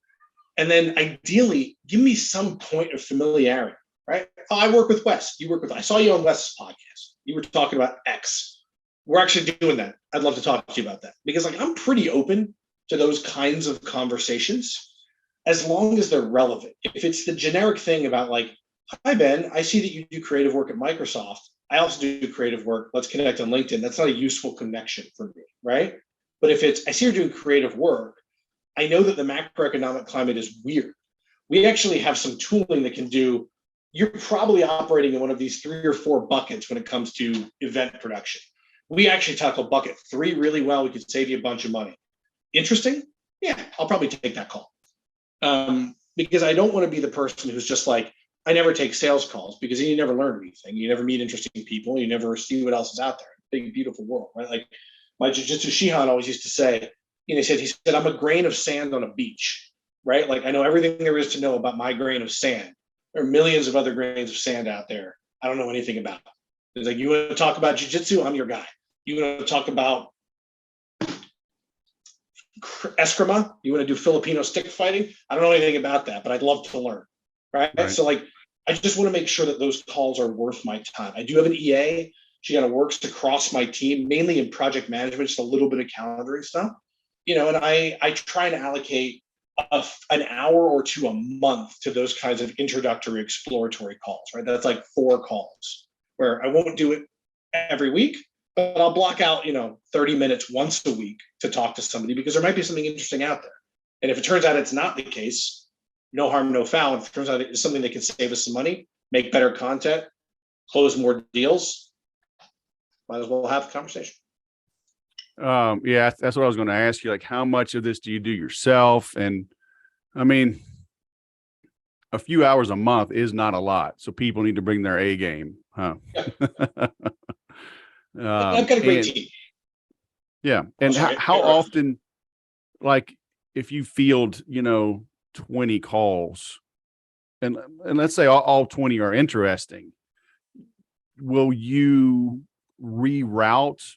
And then ideally, give me some point of familiarity, right? Oh, I work with Wes. I saw you on Wes's podcast. You were talking about X. We're actually doing that. I'd love to talk to you about that because like I'm pretty open to those kinds of conversations as long as they're relevant. If it's the generic thing about like, hi, Ben, I see that you do creative work at Microsoft. I also do creative work. Let's connect on LinkedIn. That's not a useful connection for me, right? But if it's, I see you're doing creative work, I know that the macroeconomic climate is weird. We actually have some tooling that can do, you're probably operating in one of these 3 or 4 buckets when it comes to event production. We actually tackle bucket 3 really well. We could save you a bunch of money. Interesting? Yeah, I'll probably take that call. Because I don't want to be the person who's just like, I never take sales calls because you never learn anything. You never meet interesting people. You never see what else is out there. Big, beautiful world, right? Like my jiu-jitsu Shihan always used to say, he said, I'm a grain of sand on a beach, right? Like I know everything there is to know about my grain of sand. There are millions of other grains of sand out there. I don't know anything about. It's like, you want to talk about jiu-jitsu? I'm your guy. You want to talk about Eskrima? You want to do Filipino stick fighting? I don't know anything about that, but I'd love to learn. Right? So like, I just want to make sure that those calls are worth my time. I do have an EA. She kind of works across my team, mainly in project management, just a little bit of calendaring stuff. And I try to allocate an hour or 2 a month to those kinds of introductory exploratory calls, right? That's like 4 calls where I won't do it every week, but I'll block out, 30 minutes once a week to talk to somebody because there might be something interesting out there. And if it turns out it's not the case, no harm, no foul. If it turns out it's something that can save us some money, make better content, close more deals, might as well have the conversation. Yeah, that's what I was going to ask you. Like, how much of this do you do yourself? And I mean, a few hours a month is not a lot. So people need to bring their A game, huh? Yeah. I've got a great team. Yeah. And how often, like if you field, 20 calls and let's say all 20 are interesting, will you reroute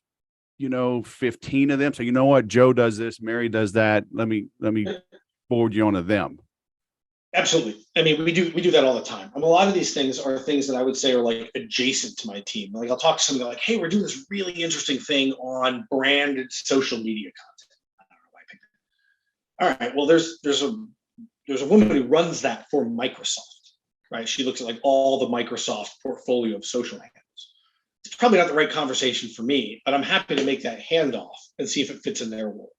15 of them? So, you know what, Joe does this, Mary does that. Let me forward you on to them. Absolutely. I mean, we do that all the time. A lot of these things are things that I would say are like adjacent to my team. Like I'll talk to somebody like, hey, we're doing this really interesting thing on branded social media content. I don't know why I picked that. All right. Well, there's a woman who runs that for Microsoft, right? She looks at like all the Microsoft portfolio of social handles. It's probably not the right conversation for me, but I'm happy to make that handoff and see if it fits in their world.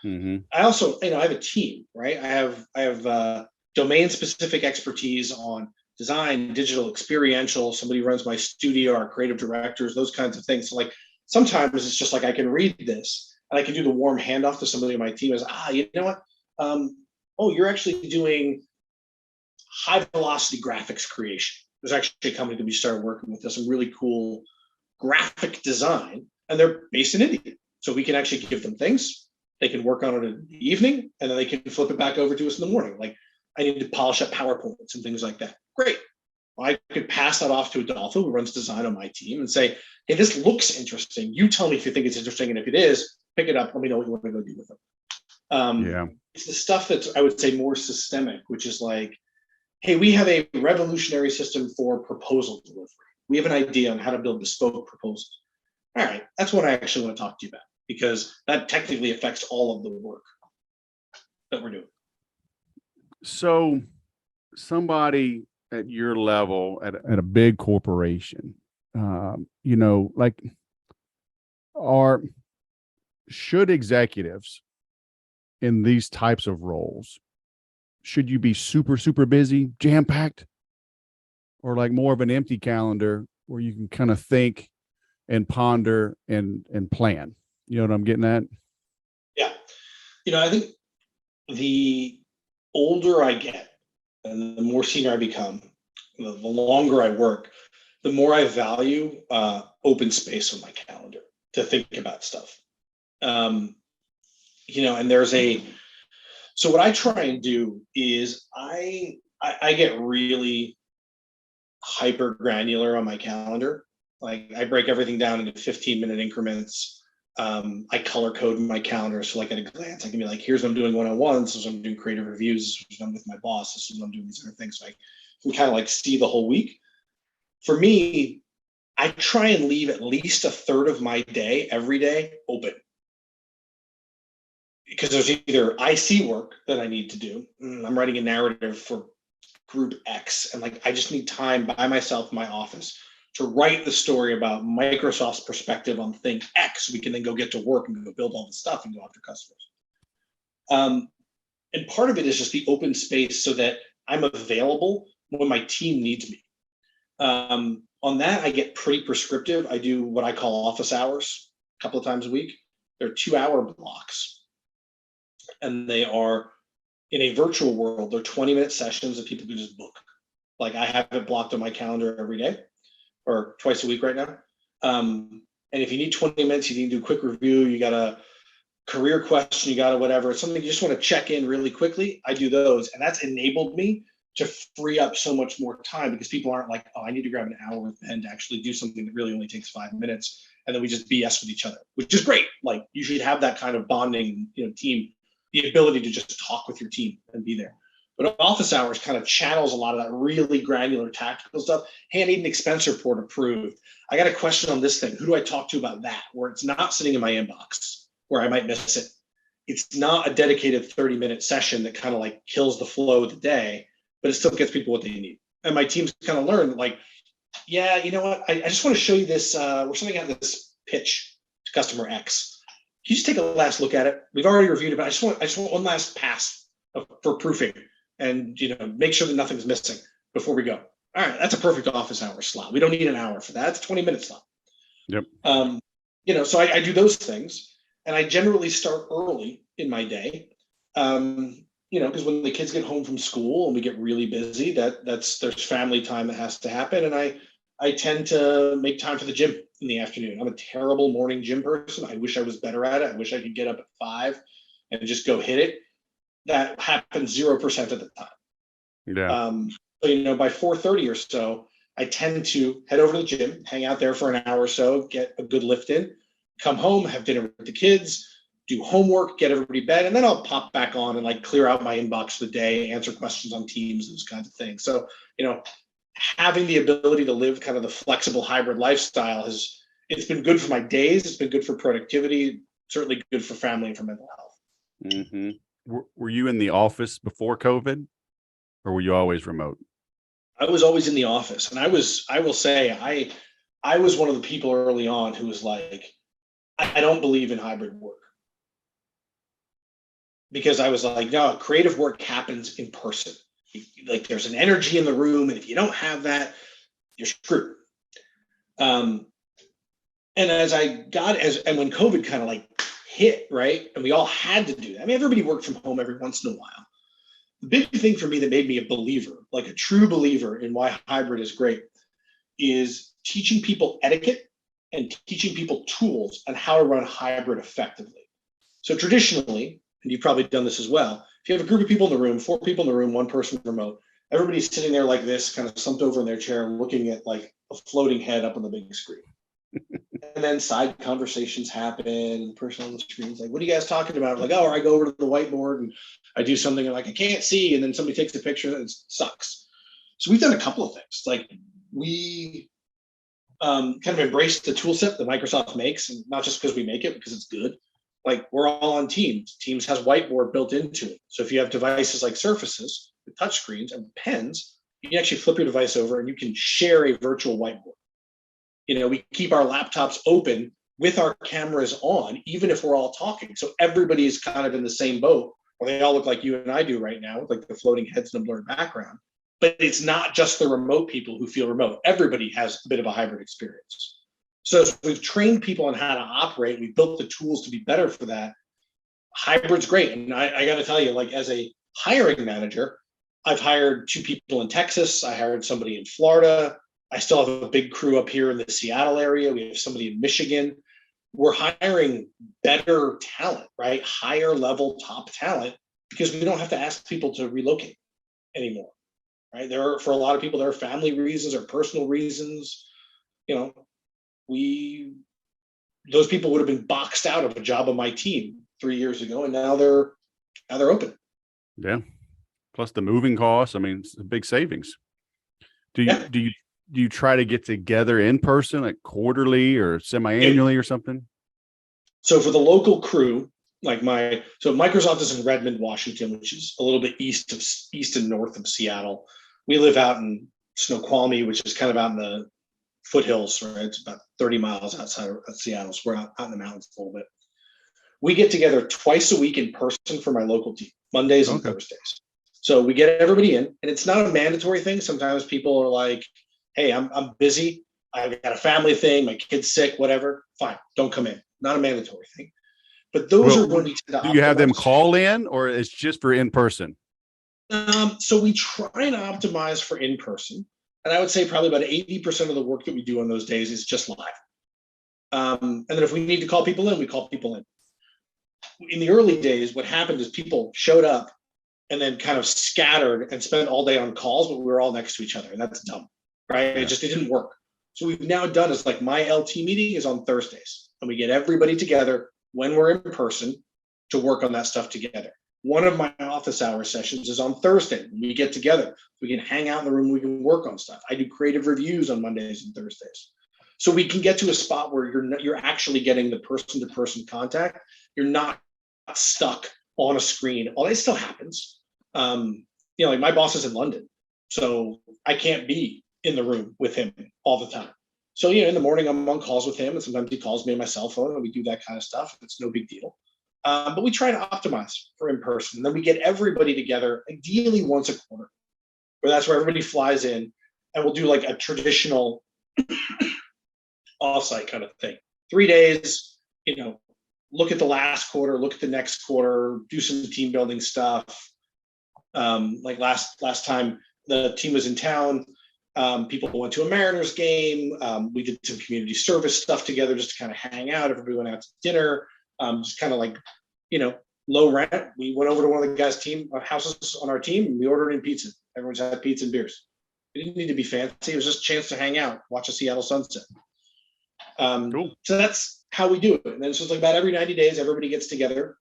Mm-hmm. I also, I have a team, right? I have domain-specific expertise on design, digital, experiential. Somebody runs my studio, our creative directors, those kinds of things. So like sometimes it's just like I can read this and I can do the warm handoff to somebody on my team as, you know what? You're actually doing high velocity graphics creation. There's actually a company that we started working with, does some really cool graphic design, and they're based in India. So we can actually give them things. They can work on it in the evening, and then they can flip it back over to us in the morning. Like I need to polish up PowerPoints and things like that. Great. Well, I could pass that off to Adolfo, who runs design on my team, and say, hey, this looks interesting. You tell me if you think it's interesting, and if it is, pick it up. Let me know what you want to go do with it. It's the stuff that's, I would say, more systemic, which is like, hey, we have a revolutionary system for proposal delivery. We have an idea on how to build bespoke proposals. All right, that's what I actually want to talk to you about, because that technically affects all of the work that we're doing. So somebody at your level at a big corporation, should executives in these types of roles, should you be super, super busy, jam-packed, or like more of an empty calendar where you can kind of think and ponder and plan? You know what I'm getting at? Yeah. I think the older I get and the more senior I become, the longer I work, the more I value open space on my calendar to think about stuff. and so what I try and do is I get really hyper granular on my calendar. Like I break everything down into 15-minute increments. I color code my calendar. So like at a glance, I can be like, here's what I'm doing one-on-one. This is what I'm doing creative reviews. This is what I'm with my boss. This is what I'm doing these other things. So I can kind of like see the whole week. For me, I try and leave at least a third of my day every day open. Because there's either IC work that I need to do. I'm writing a narrative for group X, and like I just need time by myself in my office to write the story about Microsoft's perspective on thing X. We can then go get to work and go build all the stuff and go after customers. And part of it is just the open space so that I'm available when my team needs me. On that, I get pretty prescriptive. I do what I call office hours a couple of times a week. They're 2-hour blocks. And they are, in a virtual world, they're 20-minute sessions that people can just book. Like I have it blocked on my calendar every day or twice a week right now. And if you need 20 minutes, you need to do a quick review, you got a career question, you got a whatever, it's something you just want to check in really quickly, I do those. And that's enabled me to free up so much more time because people aren't like, oh, I need to grab an hour with Ben to actually do something that really only takes 5 minutes. And then we just BS with each other, which is great. Like you should have that kind of bonding, team, the ability to just talk with your team and be there. But office hours kind of channels a lot of that really granular tactical stuff. Hey, I need an expense report approved. I got a question on this thing. Who do I talk to about that? Where it's not sitting in my inbox where I might miss it. It's not a dedicated 30-minute session that kind of like kills the flow of the day, but it still gets people what they need. And my team's kind of learned like, yeah, you know what? I just want to show you this. We're sending out this pitch to customer X. Can you just take a last look at it? We've already reviewed it, but I just want one last pass for proofing and make sure that nothing's missing before we go. All right, that's a perfect office hour slot. We don't need an hour for that. It's a 20-minute slot. Yep. So I do those things, and I generally start early in my day. Because when the kids get home from school and we get really busy, there's family time that has to happen, and I tend to make time for the gym in the afternoon. I'm a terrible morning gym person. I wish I was better at it. I wish I could get up at 5 and just go hit it. That happens 0% of the time. Yeah. So, by 4:30 or so, I tend to head over to the gym, hang out there for an hour or so, get a good lift in, come home, have dinner with the kids, do homework, get everybody to bed, and then I'll pop back on and like clear out my inbox for the day, answer questions on Teams, those kinds of things. So, having the ability to live kind of the flexible hybrid lifestyle it's been good for my days. It's been good for productivity, certainly good for family and for mental health. Mm-hmm. Were you in the office before COVID or were you always remote? I was always in the office. And I will say, I was one of the people early on who was like, I don't believe in hybrid work. Because I was like, no, creative work happens in person. Like there's an energy in the room, and if you don't have that, you're screwed. And when COVID kind of like hit, right, and we all had to do that. I mean, everybody worked from home every once in a while. The big thing for me that made me a believer, like a true believer in why hybrid is great, is teaching people etiquette and teaching people tools on how to run hybrid effectively. So traditionally, and you've probably done this as well, if you have a group of people in the room, 4 people in the room, 1 person remote, everybody's sitting there like this, kind of slumped over in their chair, looking at like a floating head up on the big screen. And then side conversations happen, and the person on the screen is like, what are you guys talking about? Like, or I go over to the whiteboard and I do something and like, I can't see. And then somebody takes a picture and it sucks. So we've done a couple of things. Like we kind of embraced the tool set that Microsoft makes, and not just because we make it, because it's good. Like we're all on Teams. Teams has whiteboard built into it. So if you have devices like Surfaces with touch screens and pens, you can actually flip your device over and you can share a virtual whiteboard. We keep our laptops open with our cameras on, even if we're all talking. So everybody's kind of in the same boat, or they all look like you and I do right now, with like the floating heads and a blurred background. But it's not just the remote people who feel remote. Everybody has a bit of a hybrid experience. So we've trained people on how to operate. We've built the tools to be better for that. Hybrid's great. And I got to tell you, like as a hiring manager, I've hired 2 people in Texas. I hired somebody in Florida. I still have a big crew up here in the Seattle area. We have somebody in Michigan. we're hiring better talent, right? Higher level top talent, because we don't have to ask people to relocate anymore, right? For a lot of people, there are family reasons or personal reasons. You know, those people would have been boxed out of a job on my team 3 years ago, and now they're open. Yeah. Plus the moving costs. I mean, it's a big savings. Do you try to get together in person, like quarterly or semi-annually or something? So for the local crew, like Microsoft is in Redmond, Washington, which is a little bit east and north of Seattle. We live out in Snoqualmie, which is kind of out in the foothills, right? It's about 30 miles outside of Seattle. So we're out in the mountains a little bit. We get together twice a week in person for my local team, Mondays and Thursdays. So we get everybody in, and it's not a mandatory thing. Sometimes people are like, hey, I'm busy. I've got a family thing. My kid's sick, whatever. Fine. Don't come in. Not a mandatory thing. But those are when we tend to do you have them call in, or it's just for in person? So we try and optimize for in person. And I would say probably about 80% of the work that we do on those days is just live. And then if we need to call people in, we call people in. In the early days, what happened is people showed up and then kind of scattered and spent all day on calls, but we were all next to each other. And that's dumb, right? Yeah. It didn't work. So we've now done is like my LT meeting is on Thursdays, and we get everybody together when we're in person to work on that stuff together. One of my office hour sessions is on Thursday. We get together. We can hang out in the room. We can work on stuff. I do creative reviews on Mondays and Thursdays. So we can get to a spot where you're actually getting the person-to-person contact. You're not stuck on a screen. All that still happens. Like my boss is in London, so I can't be in the room with him all the time. So, in the morning I'm on calls with him, and sometimes he calls me on my cell phone, and we do that kind of stuff. It's no big deal. But we try to optimize for in person. And then we get everybody together, ideally once a quarter, where that's where everybody flies in, and we'll do like a traditional offsite kind of thing. 3 days, look at the last quarter, look at the next quarter, do some team building stuff. Like last time the team was in town, people went to a Mariners game. We did some community service stuff together just to kind of hang out. Everybody went out to dinner, just kind of like, low rent. We went over to one of the guys' houses on our team, and we ordered in pizza. Everyone's had pizza and beers. It didn't need to be fancy. It was just a chance to hang out, watch a Seattle sunset. Cool. So that's how we do it. And then it's just like about every 90 days, everybody gets together.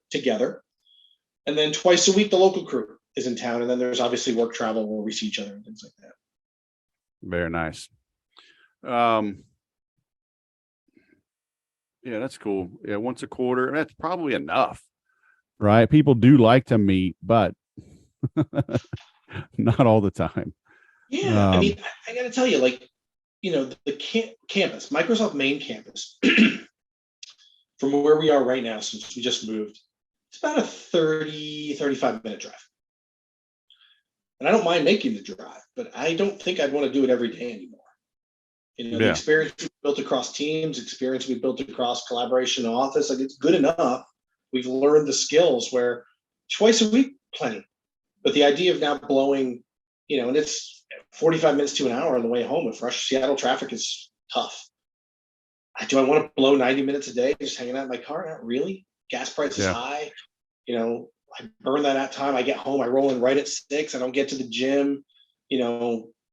And then twice a week, the local crew is in town. And then there's obviously work travel where we see each other and things like that. Very nice. Yeah, that's cool. Yeah, once a quarter. That's probably enough, right? People do like to meet, but not all the time. Yeah, I mean, I got to tell you, like, the campus, Microsoft main campus, from where we are right now, since we just moved, it's about a 35-minute drive. And I don't mind making the drive, but I don't think I'd want to do it every day anymore. The experience we've built across teams, experience we've built across collaboration in office, like it's good enough. We've learned the skills where twice a week, plenty. But the idea of now blowing, and it's 45 minutes to an hour on the way home with rush Seattle traffic is tough. Do I want to blow 90 minutes a day just hanging out in my car? Not really. Gas price is high. I burn that out time. I get home, I roll in right at 6. I don't get to the gym.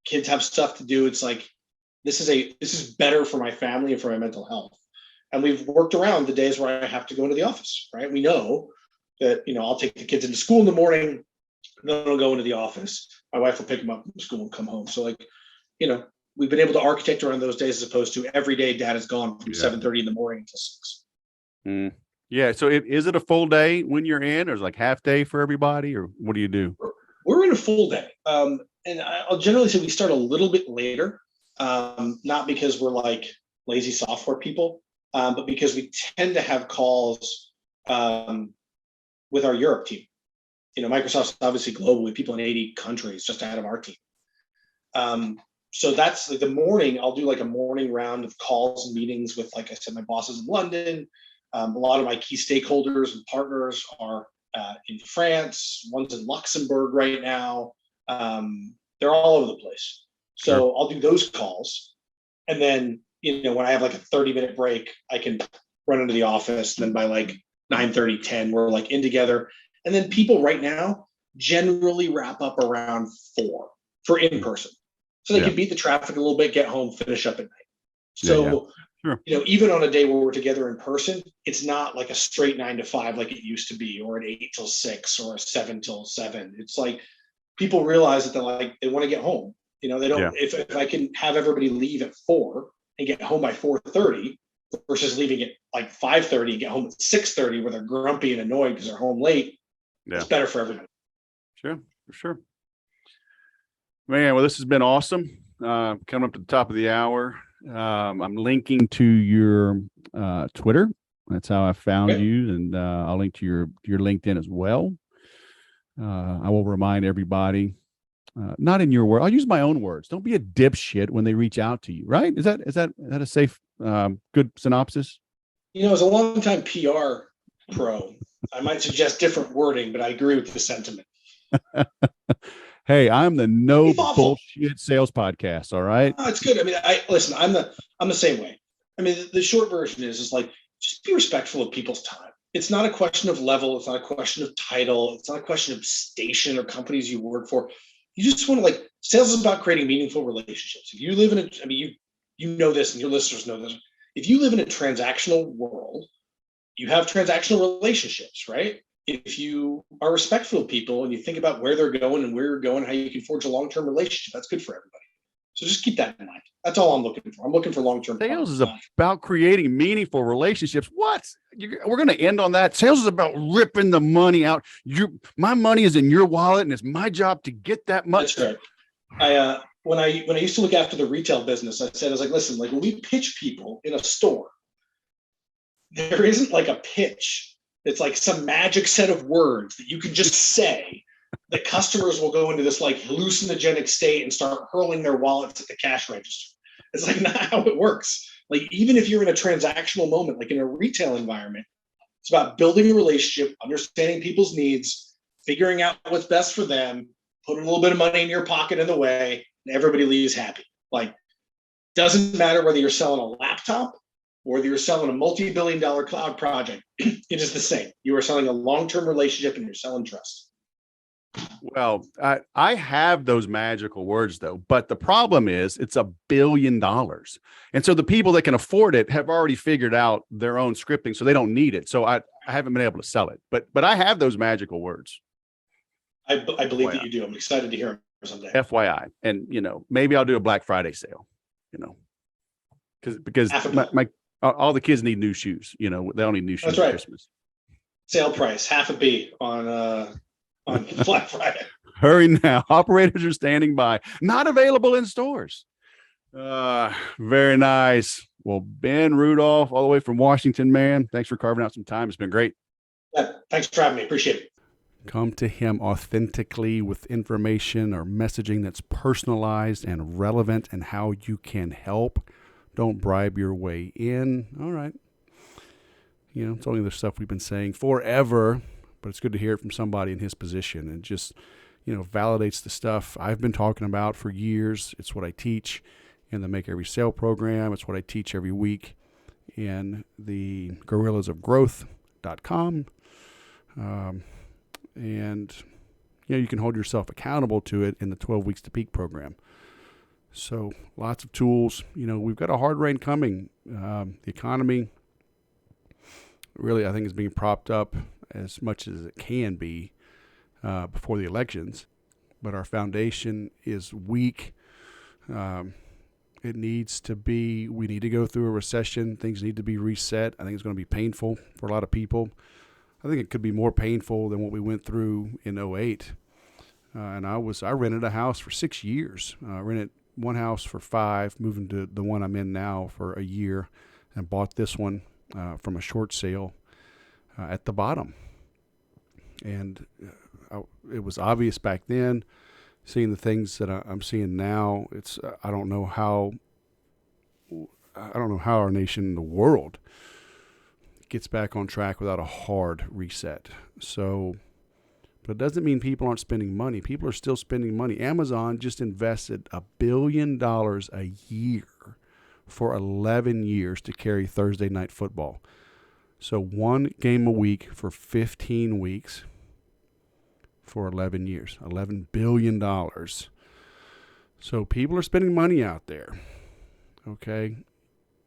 Kids have stuff to do. It's like, this is better for my family and for my mental health. And we've worked around the days where I have to go into the office, right? We know that, I'll take the kids into school in the morning, then I'll go into the office. My wife will pick them up from school and come home. So like, we've been able to architect around those days as opposed to every day dad is gone from 7:30 in the morning until 6. Yeah. So is it a full day when you're in, or is it like half day for everybody, or what do you do? We're in a full day. And I'll generally say we start a little bit later, not because we're like lazy software people, but because we tend to have calls with our Europe team. Microsoft's obviously global with people in 80 countries just ahead of our team. So that's like the morning. I'll do like a morning round of calls and meetings with, like I said, my bosses in London. A lot of my key stakeholders and partners are in France. One's in Luxembourg right now. They're all over the place. So I'll do those calls. And then, when I have like a 30-minute break, I can run into the office. And then by like 9:30, 10, we're like in together. And then people right now generally wrap up around 4 for in person. So they can beat the traffic a little bit, get home, finish up at night. So, Sure. Even on a day where we're together in person, it's not like a straight 9 to 5 like it used to be, or an 8 till 6 or a 7 till 7. It's like people realize that they want to get home. They don't, if I can have everybody leave at 4 and get home by 4:30 versus leaving at like 5:30 and get home at 6:30 where they're grumpy and annoyed because they're home late, it's better for everybody. Sure, for sure. Man, well, this has been awesome. Coming up to the top of the hour. I'm linking to your Twitter. That's how I found you, and I'll link to your LinkedIn as well. I will remind everybody, not in your word. I'll use my own words. Don't be a dipshit when they reach out to you. Right? Is that a safe, good synopsis? As a longtime PR pro, I might suggest different wording, but I agree with the sentiment. Hey, I'm the no bullshit sales podcast. All right. Oh, it's good. I mean, listen. I'm the same way. I mean, the short version is like just be respectful of people's time. It's not a question of level. It's not a question of title. It's not a question of station or companies you work for. You just want to sales is about creating meaningful relationships. If you live in you know this, and your listeners know this. If you live in a transactional world, you have transactional relationships, right? If you are respectful of people and you think about where they're going and where you're going, how you can forge a long-term relationship, that's good for everybody. So just keep that in mind. That's all I'm looking for. I'm looking for long-term. Sales is about creating meaningful relationships. What? We're going to end on that. Sales is about ripping the money out. My money is in your wallet, and it's my job to get that money. That's right. When I used to look after the retail business, I was like, listen, when we pitch people in a store, there isn't like a pitch. It's like some magic set of words that you can just say that customers will go into this like hallucinogenic state and start hurling their wallets at the cash register. It's like not how it works. Like even if you're in a transactional moment, like in a retail environment, it's about building a relationship, understanding people's needs, figuring out what's best for them, putting a little bit of money in your pocket in the way, and everybody leaves happy. Like doesn't matter whether you're selling a laptop or whether you're selling a multi-billion-dollar cloud project, it is the same. You are selling a long-term relationship and you're selling trust. Well, I have those magical words though, but the problem is it's $1 billion. And so the people that can afford it have already figured out their own scripting, so they don't need it. So I haven't been able to sell it, but I have those magical words. I believe that you do. I'm excited to hear them someday. FYI. And, maybe I'll do a Black Friday sale, because my all the kids need new shoes. They don't need new shoes for Christmas. Sale price, $5 on Black Friday. Hurry now. Operators are standing by. Not available in stores. Very nice. Well, Ben Rudolph, all the way from Washington, man. Thanks for carving out some time. It's been great. Yeah, thanks for having me. Appreciate it. Come to him authentically with information or messaging that's personalized and relevant and how you can help. Don't bribe your way in. All right. It's only the stuff we've been saying forever, but it's good to hear it from somebody in his position, and just, validates the stuff I've been talking about for years. It's what I teach in the Make Every Sale program. It's what I teach every week in the gorillasofgrowth.com. And, you can hold yourself accountable to it in the 12 Weeks to Peak program. So lots of tools. We've got a hard rain coming. The economy really, I think, is being propped up as much as it can be before the elections. But our foundation is weak. It needs to be, we need to go through a recession. Things need to be reset. I think it's going to be painful for a lot of people. I think it could be more painful than what we went through in 2008. And I rented a house for 6 years. Rented one house for 5, moving to the one I'm in now for a year, and bought this one from a short sale at the bottom. And it was obvious back then. Seeing the things that I'm seeing now, it's I don't know how our nation, the world, gets back on track without a hard reset. So. But it doesn't mean people aren't spending money. People are still spending money. Amazon just invested $1 billion a year for 11 years to carry Thursday Night Football. So 1 game a week for 15 weeks for 11 years, $11 billion. So people are spending money out there. Okay.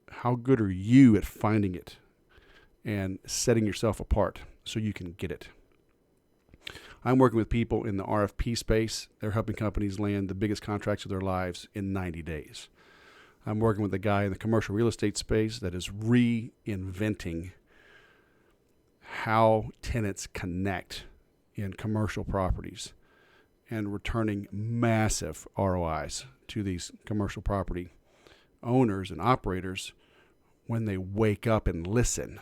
How good are you at finding it and setting yourself apart so you can get it? I'm working with people in the RFP space. They're helping companies land the biggest contracts of their lives in 90 days. I'm working with a guy in the commercial real estate space that is reinventing how tenants connect in commercial properties and returning massive ROIs to these commercial property owners and operators when they wake up and listen.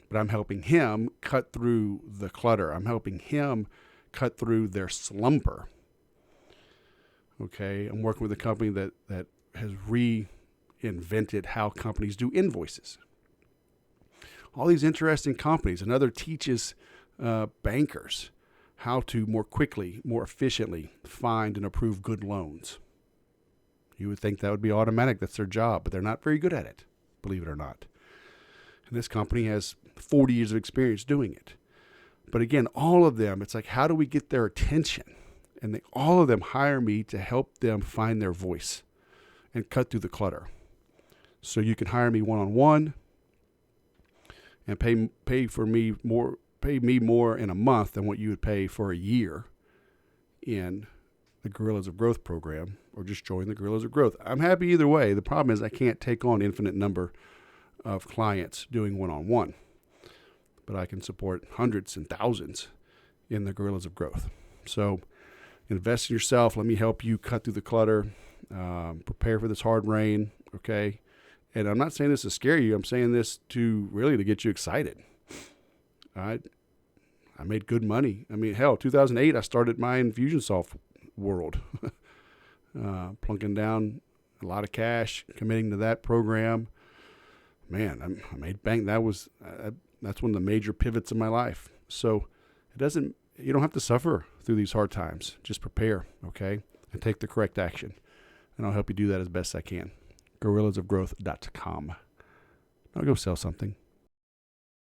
But I'm helping him cut through the clutter. I'm helping him cut through their slumber. Okay, I'm working with a company that has reinvented how companies do invoices. All these interesting companies. Another teaches bankers how to more quickly, more efficiently find and approve good loans. You would think that would be automatic. That's their job, but they're not very good at it, believe it or not. And this company has 40 years of experience doing it. But again, all of them, it's like, how do we get their attention? And all of them hire me to help them find their voice and cut through the clutter. So you can hire me one-on-one and pay me more in a month than what you would pay for a year in the Gorillas of Growth program, or just join the Gorillas of Growth. I'm happy either way. The problem is I can't take on infinite number of clients doing one-on-one, but I can support hundreds and thousands in the Gorillas of Growth. So invest in yourself. Let me help you cut through the clutter. Prepare for this hard rain, okay? And I'm not saying this to scare you. I'm saying this to get you excited. All right? I made good money. I mean, hell, 2008, I started my Infusionsoft world, plunking down a lot of cash, committing to that program. Man, I made bank. That's one of the major pivots in my life. So you don't have to suffer through these hard times. Just prepare, okay? And take the correct action. And I'll help you do that as best I can. GorillasofGrowth.com. Now go sell something.